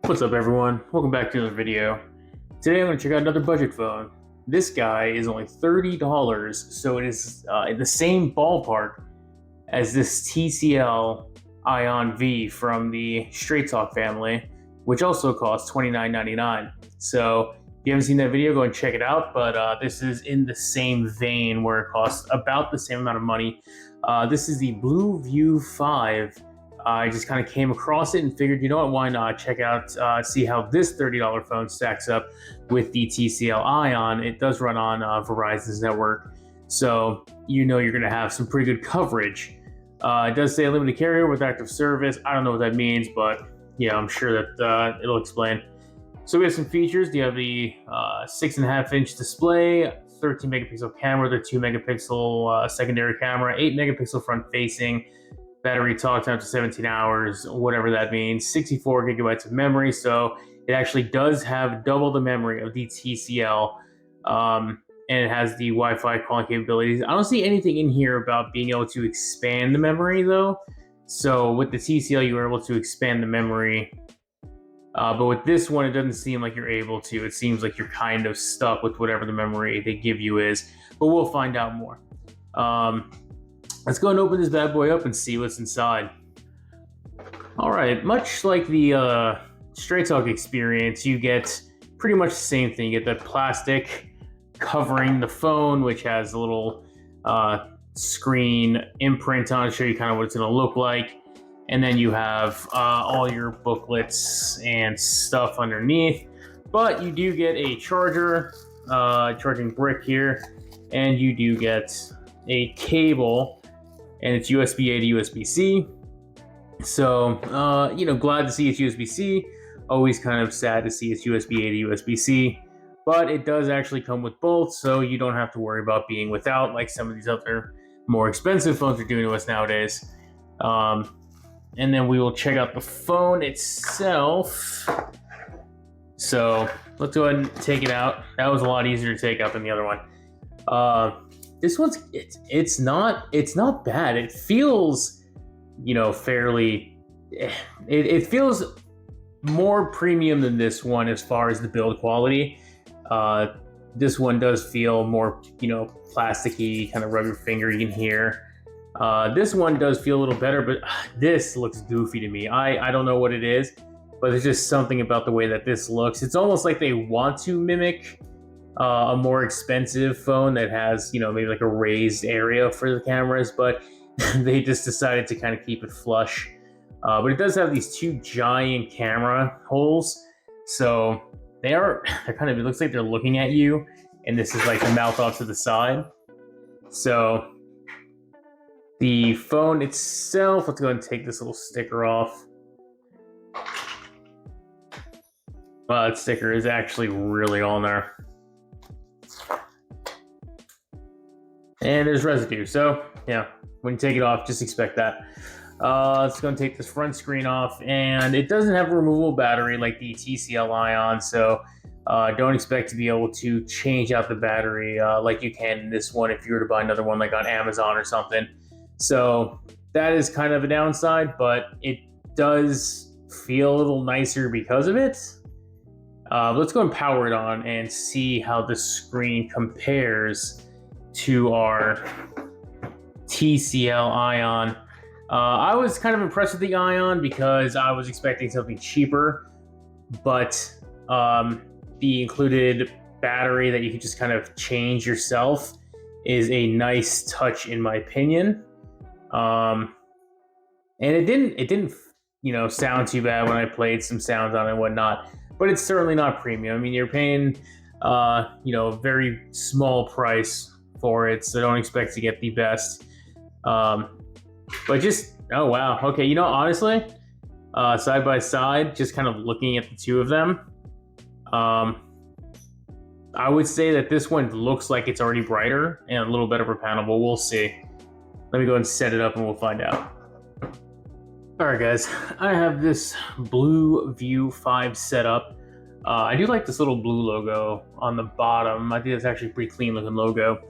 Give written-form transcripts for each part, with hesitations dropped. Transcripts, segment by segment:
What's up everyone? Welcome back to another video. Today I'm going to check out another budget phone. This guy is only $30, so it is in the same ballpark as this TCL Ion V from the Straight Talk family, which also costs $29.99. So if you haven't seen that video, go and check it out, but this is in the same vein where it costs about the same amount of money. This is the Blue View 5. I just kind of came across it and figured, you know what, why not check out, see how this $30 phone stacks up with the TCL Ion. It does run on Verizon's network, so you know you're going to have some pretty good coverage. It does say limited carrier with active service. I don't know what that means, but yeah, I'm sure that it'll explain. So we have some features. You have the 6.5-inch display, 13 megapixel camera, the 2 megapixel secondary camera, 8 megapixel front facing. Battery talk time to 17 hours, whatever that means. 64 gigabytes of memory, so it actually does have double the memory of the TCL, and it has the Wi-Fi calling capabilities. I don't see anything in here about being able to expand the memory though. So with the TCL, you were able to expand the memory, but with this one, it doesn't seem like you're able to. It seems like you're kind of stuck with whatever the memory they give you is, but we'll find out more. Let's go and open this bad boy up and see what's inside. All right, much like the Straight Talk experience, you get pretty much the same thing. You get the plastic covering the phone, which has a little screen imprint on it to show you kind of what it's going to look like. And then you have all your booklets and stuff underneath. But you do get a charger, charging brick here, and you do get a cable. And it's USB-A to USB-C. So, glad to see it's USB-C. Always kind of sad to see it's USB-A to USB-C. But it does actually come with both, so you don't have to worry about being without like some of these other more expensive phones are doing to us nowadays. And then we will check out the phone itself. So, let's go ahead and take it out. That was a lot easier to take out than the other one. This one's it's not bad. It feels, fairly. It feels more premium than this one as far as the build quality. This one does feel more, plasticky, kind of rub your finger. You can hear. This one does feel a little better, but this looks goofy to me. I don't know what it is, but there's just something about the way that this looks. It's almost like they want to mimic a more expensive phone that has, maybe like a raised area for the cameras, but they just decided to kind of keep it flush. But it does have these two giant camera holes, so they're kind of, it looks like they're looking at you, and this is like the mouth off to the side. So the phone itself, let's go ahead and take this little sticker off. Wow, that sticker is actually really on there. And there's residue, so yeah, when you take it off, just expect that. Let's go and take this front screen off, and it doesn't have a removable battery like the TCL Ion, so don't expect to be able to change out the battery like you can in this one if you were to buy another one like on Amazon or something. So that is kind of a downside, but it does feel a little nicer because of it. Let's go and power it on and see how the screen compares to our TCL Ion. I was kind of impressed with the Ion because I was expecting something cheaper, but the included battery that you can just kind of change yourself is a nice touch in my opinion. And it didn't sound too bad when I played some sounds on it and whatnot, but it's certainly not premium. I mean, you're paying a very small price for it, so don't expect to get the best. But just, oh wow, okay, honestly, side by side, just kind of looking at the two of them, I would say that this one looks like it's already brighter and a little better of a panel, but we'll see. Let me go and set it up and we'll find out. All right, guys, I have this Blue View 5 set up. I do like this little blue logo on the bottom. I think it's actually a pretty clean looking logo.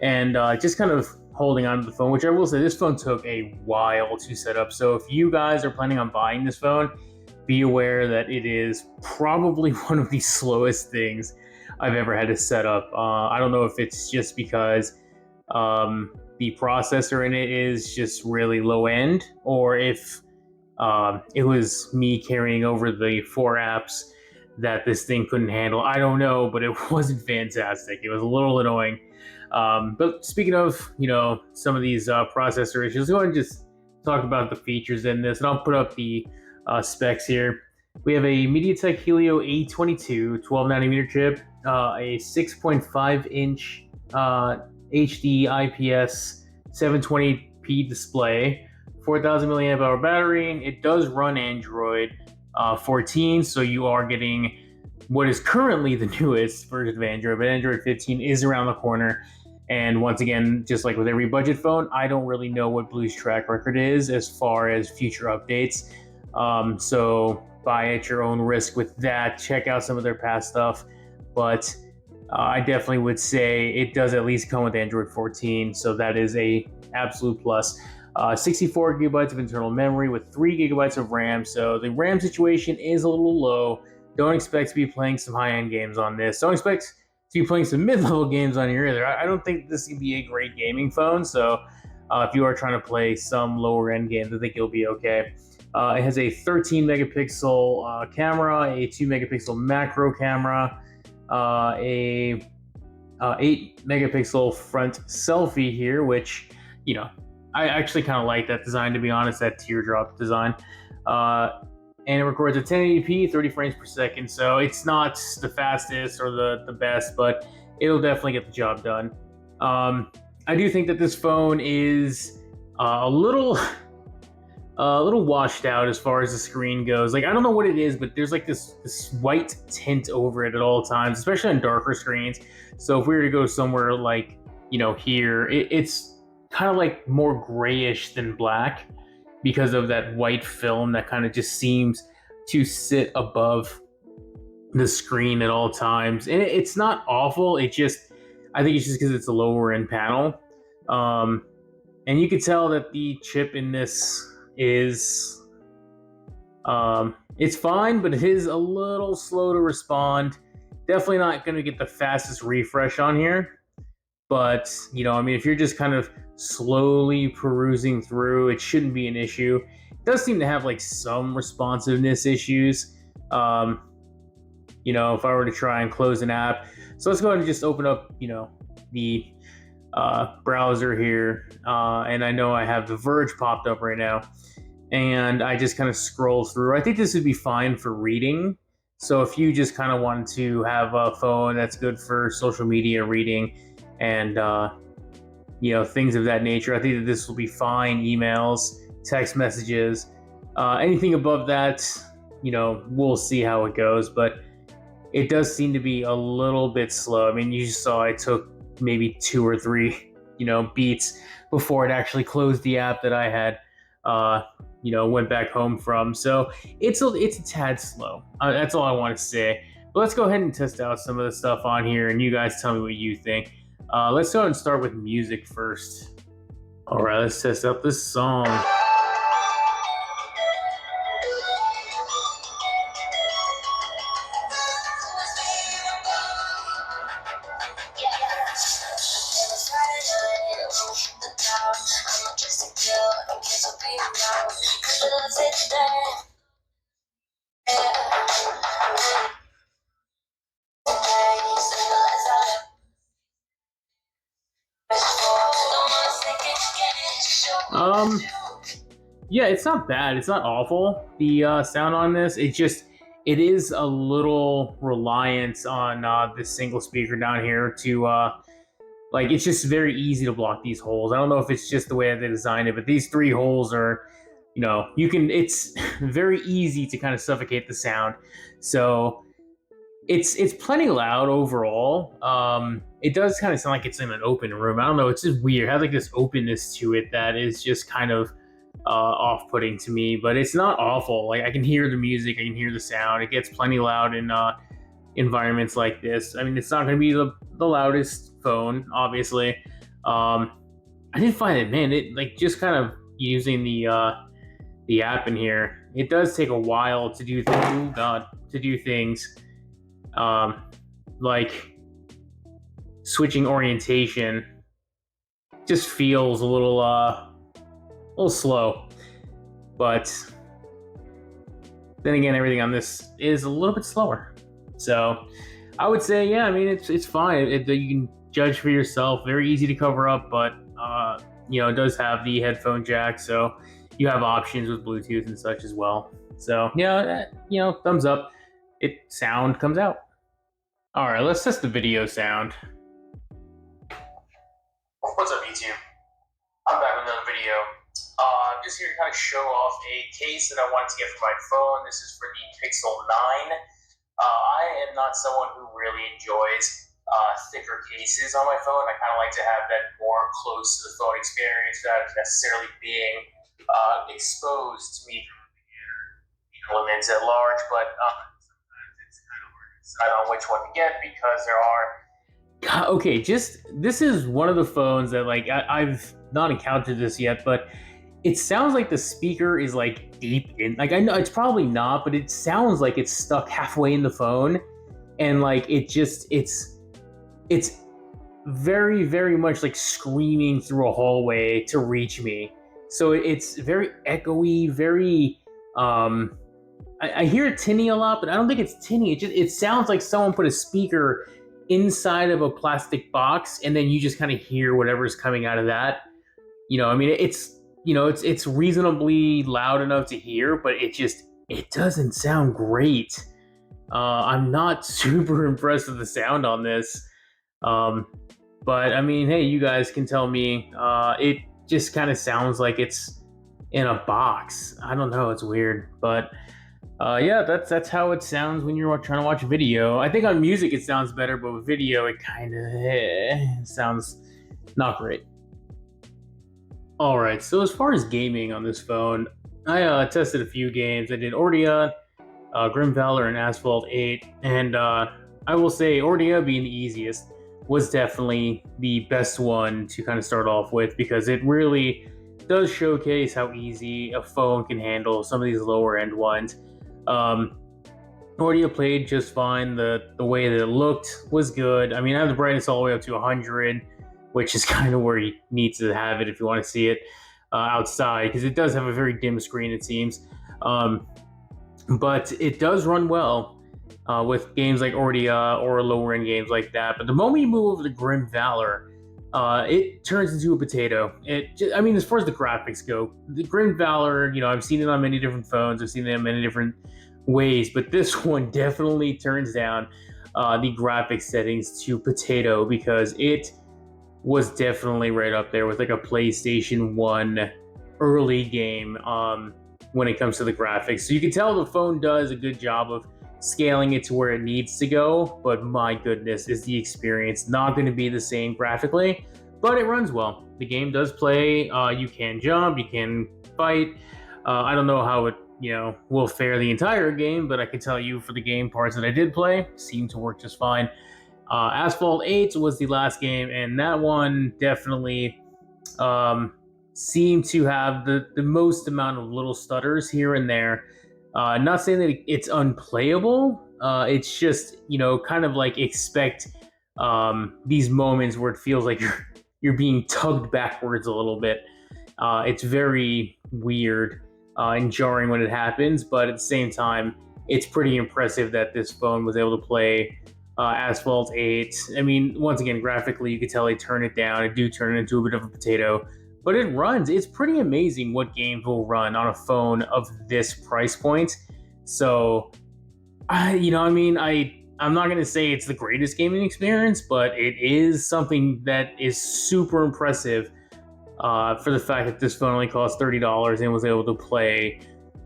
And just kind of holding on to the phone, which I will say this phone took a while to set up. So if you guys are planning on buying this phone, be aware that it is probably one of the slowest things I've ever had to set up. I don't know if it's just because the processor in it is just really low end, or if it was me carrying over the 4 apps that this thing couldn't handle. I don't know, but it wasn't fantastic. It was a little annoying. But speaking of, some of these processor issues, let's go ahead and just talk about the features in this, and I'll put up the specs here. We have a MediaTek Helio A22 12 nanometer chip, a 6.5 inch HD IPS 720p display, 4,000 milliamp hour battery. It does run Android 14, so you are getting what is currently the newest version of Android, but Android 15 is around the corner. And once again, just like with every budget phone, I don't really know what Blue's track record is as far as future updates. So buy at your own risk with that. Check out some of their past stuff. But I definitely would say it does at least come with Android 14, so that is a absolute plus. 64 gigabytes of internal memory with 3 gigabytes of RAM, so the RAM situation is a little low. Don't expect to be playing some high-end games on this. Don't expect to be playing some mid-level games on here either. I don't think this can be a great gaming phone, so if you are trying to play some lower-end games, I think you'll be okay. It has a 13 megapixel camera, a 2 megapixel macro camera, a 8 megapixel front selfie here, which, I actually kind of like that design, to be honest, that teardrop design. And it records at 1080p, 30 frames per second, so it's not the fastest or the best, but it'll definitely get the job done. I do think that this phone is a little washed out as far as the screen goes. Like, I don't know what it is, but there's like this white tint over it at all times, especially on darker screens. So if we were to go somewhere like, here, it's kind of like more grayish than black because of that white film that kind of just seems to sit above the screen at all times. And it's not awful. I think it's just because it's a lower end panel. And you could tell that the chip in this is it's fine, but it is a little slow to respond. Definitely not going to get the fastest refresh on here, but if you're just kind of slowly perusing through, it shouldn't be an issue. It does seem to have like some responsiveness issues, if I were to try and close an app. So let's go ahead and just open up the browser here, and I know I have The Verge popped up right now, and I just kind of scroll through. I think this would be fine for reading. So if you just kind of want to have a phone that's good for social media reading and things of that nature, I think that this will be fine. Emails, text messages, anything above that, we'll see how it goes, but it does seem to be a little bit slow. I mean, you saw it took maybe 2 or 3, beats before it actually closed the app that I had, went back home from. So it's a tad slow. That's all I want to say. But let's go ahead and test out some of the stuff on here, and you guys tell me what you think. Let's go ahead and start with music first. All right, let's test out this song. Yeah, it's not bad. It's not awful. The sound on this, it is a little reliant on this single speaker down here to it's just very easy to block these holes. I don't know if it's just the way they designed it, but these 3 holes are, it's very easy to kind of suffocate the sound. So it's plenty loud overall. It does kind of sound like it's in an open room. I don't know. It's just weird. It has like this openness to it that is just kind of off-putting to me, but it's not awful. Like, I can hear the music, I can hear the sound. It gets plenty loud in environments like this. I mean, it's not going to be the loudest phone, obviously. I did find it, man, it like just kind of using the the app in here, it does take a while to do to do things like switching orientation. Just feels a little slow, but then again, everything on this is a little bit slower. So I would say, yeah, I mean, it's fine. You can judge for yourself. Very easy to cover up, but it does have the headphone jack, so you have options with Bluetooth and such as well. So yeah, thumbs up. Sound comes out. All right, let's test the video sound. What's up, YouTube? I'm back with another video. I'm just here to kind of show off a case that I wanted to get for my phone. This is for the Pixel 9. I am not someone who really enjoys thicker cases on my phone. I kind of like to have that more close to the phone experience without necessarily being exposed to me from the elements at large. But sometimes it's kind of hard to decide on which one to get because there are. Okay, this is one of the phones that I've not encountered this yet, but it sounds like the speaker is like deep in. Like, I know it's probably not, but it sounds like it's stuck halfway in the phone, and like it's very, very much like screaming through a hallway to reach me. So it's very echoey, very I hear tinny a lot, but I don't think it's tinny. It sounds like someone put a speaker inside of a plastic box, and then you just kind of hear whatever's coming out of that. I mean, it's reasonably loud enough to hear, but it doesn't sound great. I'm not super impressed with the sound on this. But I mean, hey, you guys can tell me. It just kind of sounds like it's in a box. I don't know. It's weird, but yeah, that's how it sounds when you're trying to watch video. I think on music it sounds better, but with video it kind of sounds not great. All right, so as far as gaming on this phone, I tested a few games. I did Ordia, Grim Valor, and Asphalt 8, and I will say Ordia, being the easiest, was definitely the best one to kind of start off with because it really does showcase how easy a phone can handle some of these lower end ones. Ordia played just fine. The way that it looked was good. I mean, I have the brightness all the way up to 100, which is kind of where you need to have it if you want to see it outside, because it does have a very dim screen, it seems. But it does run well with games like Ordia or lower end games like that. But the moment you move over to Grim Valor, it turns into a potato. I mean, as far as the graphics go, the Grim Valor, I've seen it on many different phones. I've seen it in many different ways, but this one definitely turns down the graphics settings to potato because it was definitely right up there with like a PlayStation 1 early game when it comes to the graphics. So you can tell the phone does a good job of scaling it to where it needs to go, but my goodness, is the experience not going to be the same graphically, but it runs well. The game does play. You can jump, you can fight. I don't know how it will fare the entire game, but I can tell you for the game parts that I did play, seemed to work just fine. Asphalt 8 was the last game, and that one definitely seemed to have the most amount of little stutters here and there. Not saying that it's unplayable. It's just, kind of like expect these moments where it feels like you're being tugged backwards a little bit. It's very weird and jarring when it happens, but at the same time, it's pretty impressive that this phone was able to play Asphalt 8. I mean, once again, graphically, you could tell they turn it down. It do turn it into a bit of a potato, but it runs. It's pretty amazing what games will run on a phone of this price point. So, I'm not going to say it's the greatest gaming experience, but it is something that is super impressive for the fact that this phone only cost $30 and was able to play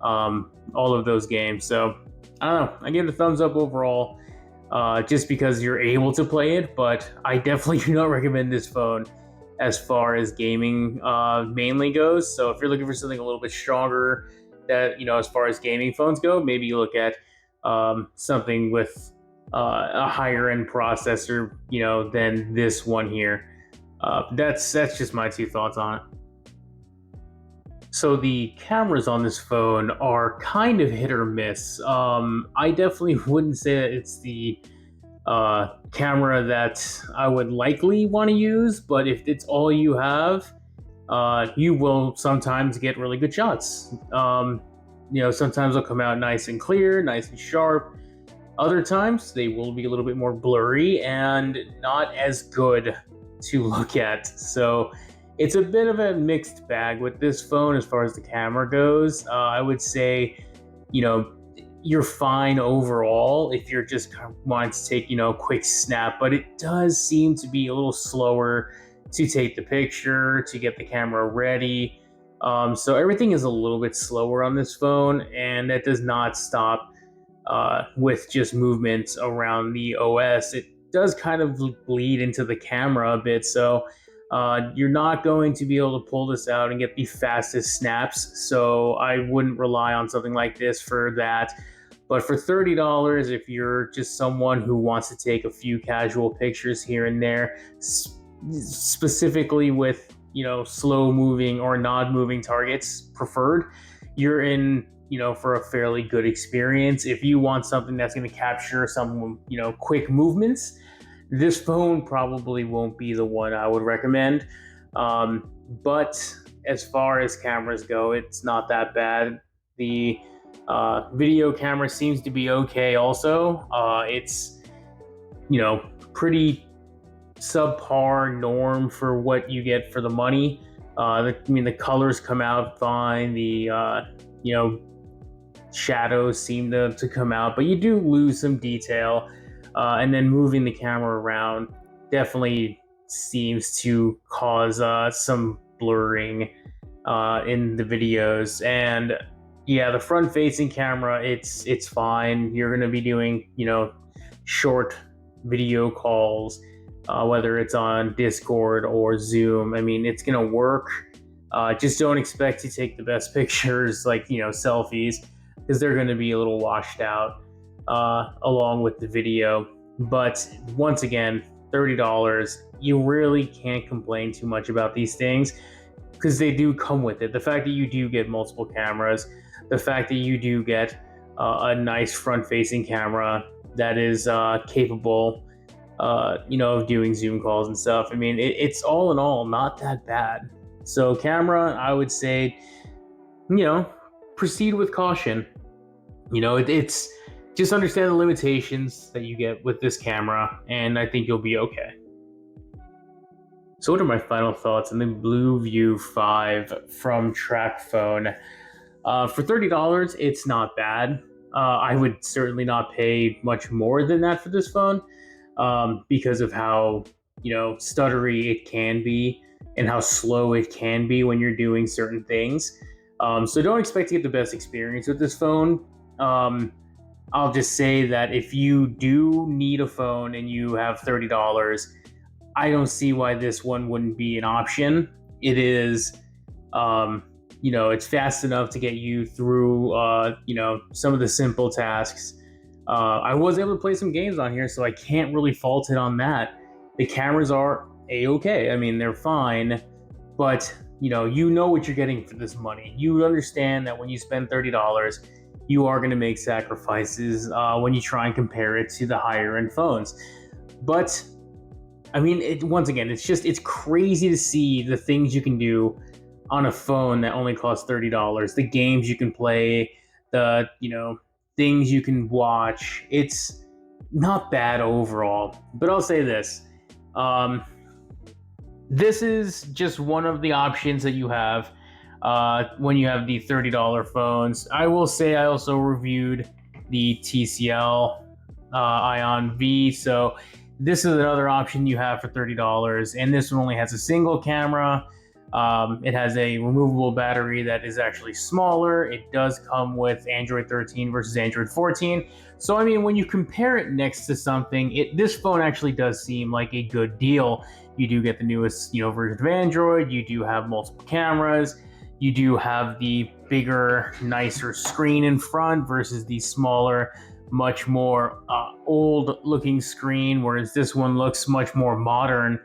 all of those games. So, I don't know. I give it a thumbs up overall. Just because you're able to play it, but I definitely do not recommend this phone as far as gaming mainly goes. So if you're looking for something a little bit stronger that, as far as gaming phones go, maybe you look at something with a higher end processor, than this one here. That's just my two thoughts on it. So the cameras on this phone are kind of hit or miss. I definitely wouldn't say that it's the camera that I would likely want to use, but if it's all you have, you will sometimes get really good shots. Sometimes they'll come out nice and clear, nice and sharp. Other times they will be a little bit more blurry and not as good to look at. So it's a bit of a mixed bag with this phone as far as the camera goes. I would say, you know, you're fine overall if you're just kind of wanting to take, a quick snap, but it does seem to be a little slower to take the picture, to get the camera ready. So everything is a little bit slower on this phone, and that does not stop with just movements around the OS. It does kind of bleed into the camera a bit, so you're not going to be able to pull this out and get the fastest snaps. So I wouldn't rely on something like this for that. But for $30, if you're just someone who wants to take a few casual pictures here and there, specifically with slow moving or non moving targets preferred, you're in for a fairly good experience. If you want something that's going to capture some quick movements, this phone probably won't be the one I would recommend. But as far as cameras go, it's not that bad. The video camera seems to be okay also. It's pretty subpar norm for what you get for the money. The colors come out fine. The shadows seem to come out, but you do lose some detail. And then moving the camera around definitely seems to cause some blurring in the videos. And yeah, the front-facing camera, it's fine. You're going to be doing short video calls, whether it's on Discord or Zoom. I mean, it's going to work. Just don't expect to take the best pictures, like selfies, because they're going to be a little washed out along with the video. But once again, $30, you really can't complain too much about these things because they do come with it. The fact that you do get multiple cameras, the fact that you do get a nice front-facing camera that is capable, of doing Zoom calls and stuff. I mean, it's all in all not that bad. So camera, I would say, proceed with caution. It's just understand the limitations that you get with this camera, and I think you'll be okay. So what are my final thoughts on the BlueView 5 from TracFone? For $30, it's not bad. I would certainly not pay much more than that for this phone because of how, stuttery it can be and how slow it can be when you're doing certain things. So don't expect to get the best experience with this phone. I'll just say that if you do need a phone and you have $30, I don't see why this one wouldn't be an option. It is, it's fast enough to get you through, some of the simple tasks. I was able to play some games on here, so I can't really fault it on that. The cameras are A-okay. I mean, they're fine, but you know what you're getting for this money. You understand that when you spend $30, you are going to make sacrifices when you try and compare it to the higher end phones. But I mean, once again, it's crazy to see the things you can do on a phone that only costs $30. The games you can play, the things you can watch. It's not bad overall. But I'll say this. This is just one of the options that you have when you have the $30 phones. I will say I also reviewed the TCL Ion V, so this is another option you have for $30, and this one only has a single camera. It has a removable battery that is actually smaller. It does come with Android 13 versus Android 14. So, I mean, when you compare it next to something, this phone actually does seem like a good deal. You do get the newest, version of Android. You do have multiple cameras. You do have the bigger, nicer screen in front versus the smaller, much more old-looking screen, whereas this one looks much more modern.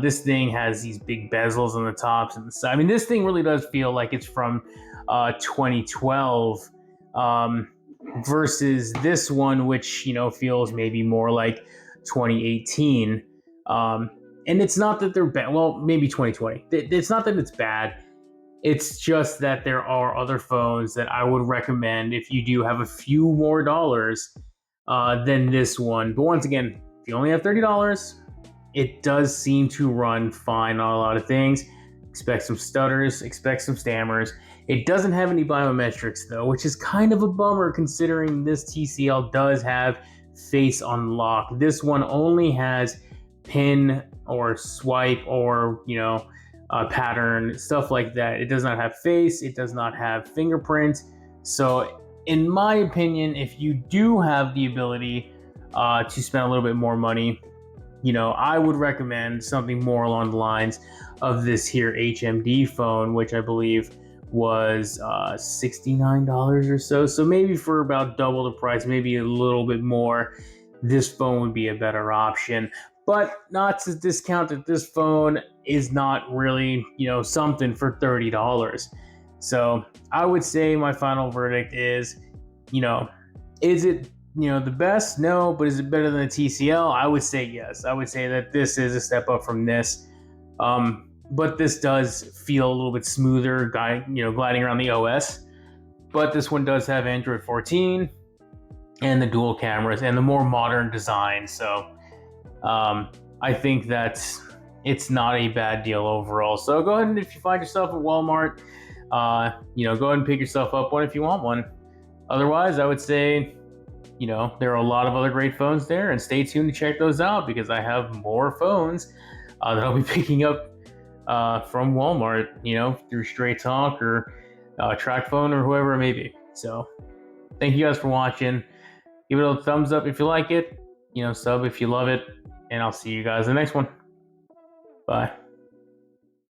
This thing has these big bezels on the tops and the side. I mean, this thing really does feel like it's from 2012 um, versus this one, which feels maybe more like 2018. Um, and it's not that they're bad. Well, maybe 2020. It's not that it's bad. It's just that there are other phones that I would recommend if you do have a few more dollars than this one. But once again, if you only have $30, it does seem to run fine on a lot of things. Expect some stutters, expect some stammers. It doesn't have any biometrics though, which is kind of a bummer considering this TCL does have face unlock. This one only has pin or swipe or pattern, stuff like that. It does not have face, it does not have fingerprint. So in my opinion, if you do have the ability to spend a little bit more money, I would recommend something more along the lines of this here HMD phone, which I believe was $69 or so. So maybe for about double the price, maybe a little bit more, this phone would be a better option. But not to discount that this phone is not really, something for $30. So I would say my final verdict is, is it the best? No, but is it better than the TCL? I would say yes. I would say that this is a step up from this. But this does feel a little bit smoother, gliding around the OS. But this one does have Android 14 and the dual cameras and the more modern design. So I think that it's not a bad deal overall. So go ahead and if you find yourself at Walmart, go ahead and pick yourself up one if you want one. Otherwise, I would say, there are a lot of other great phones there, and stay tuned to check those out because I have more phones that I'll be picking up from Walmart, through Straight Talk or TracFone or whoever it may be. So thank you guys for watching. Give it a thumbs up if you like it, sub if you love it, and I'll see you guys in the next one. Bye.